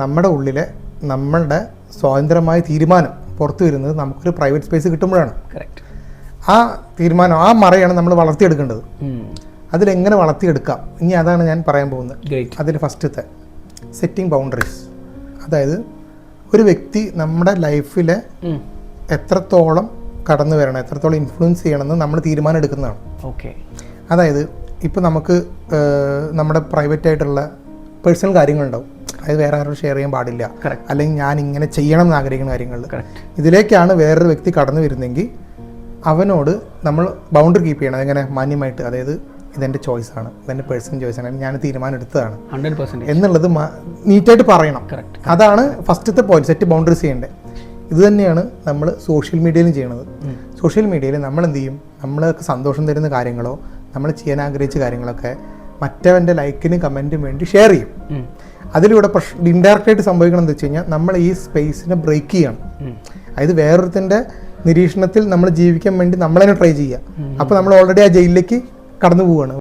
നമ്മുടെ ഉള്ളിലെ നമ്മളുടെ സ്വതന്ത്രമായ തീരുമാനം പുറത്തു വരുന്നത് നമുക്കൊരു പ്രൈവറ്റ് സ്പേസ് കിട്ടുമ്പോഴാണ്. ആ തീരുമാനം, ആ മറയാണ് നമ്മൾ വളർത്തിയെടുക്കേണ്ടത്. അതിലെങ്ങനെ വളർത്തിയെടുക്കാം, ഇനി അതാണ് ഞാൻ പറയാൻ പോകുന്നത്. അതിൽ ഫസ്റ്റത്തെ സെറ്റിംഗ് ബൗണ്ടറീസ്. അതായത് ഒരു വ്യക്തി നമ്മുടെ ലൈഫിൽ എത്രത്തോളം കടന്നു വരണം, എത്രത്തോളം ഇൻഫ്ലുവൻസ് ചെയ്യണമെന്ന് നമ്മൾ തീരുമാനം എടുക്കുന്നതാണ്. അതായത് ഇപ്പോൾ നമുക്ക് നമ്മുടെ പ്രൈവറ്റ് ആയിട്ടുള്ള പേഴ്സണൽ കാര്യങ്ങളുണ്ടാവും, അതായത് വേറെ ആരോട് ഷെയർ ചെയ്യാൻ പാടില്ല, അല്ലെങ്കിൽ ഞാൻ ഇങ്ങനെ ചെയ്യണം എന്ന് ആഗ്രഹിക്കുന്ന കാര്യങ്ങളിൽ. ഇതിലേക്കാണ് വേറൊരു വ്യക്തി കടന്നു വരുന്നെങ്കിൽ അവനോട് നമ്മൾ ബൗണ്ടറി കീപ്പ് ചെയ്യണം. എങ്ങനെ? മാന്യമായിട്ട്. അതായത് ഇതെൻ്റെ ചോയ്സാണ്, ഇതെൻ്റെ പേഴ്സണൽ ചോയ്സാണ്, ഞാൻ തീരുമാനം എടുത്തതാണ് 100% എന്നുള്ളത് നീറ്റായിട്ട് പറയണം. അതാണ് ഫസ്റ്റത്തെ പോയിന്റ്, സെറ്റ് ബൗണ്ടറീസ് ചെയ്യേണ്ടത്. ഇത് തന്നെയാണ് നമ്മൾ സോഷ്യൽ മീഡിയയിലും ചെയ്യണത്. സോഷ്യൽ മീഡിയയിൽ നമ്മൾ എന്ത് ചെയ്യും, നമ്മൾക്ക് സന്തോഷം തരുന്ന കാര്യങ്ങളോ നമ്മൾ ചെയ്യാൻ ആഗ്രഹിച്ച കാര്യങ്ങളൊക്കെ മറ്റവൻ്റെ ലൈക്കിനും കമൻറ്റിനും വേണ്ടി ഷെയർ ചെയ്യും. അതിലൂടെ ഇൻഡയറക്റ്റായിട്ട് സംഭവിക്കണം എന്ന് വെച്ച് കഴിഞ്ഞാൽ നമ്മൾ ഈ സ്പേസിനെ ബ്രേക്ക് ചെയ്യണം. അതായത് വേറൊരുത്തിൻ്റെ നിരീക്ഷണത്തിൽ നമ്മൾ ജീവിക്കാൻ വേണ്ടി നമ്മളതിനെ ട്രൈ ചെയ്യുക. അപ്പോൾ നമ്മൾ ഓൾറെഡി ആ ജയിലിലേക്ക് കടന്നു പോവുകയാണ്.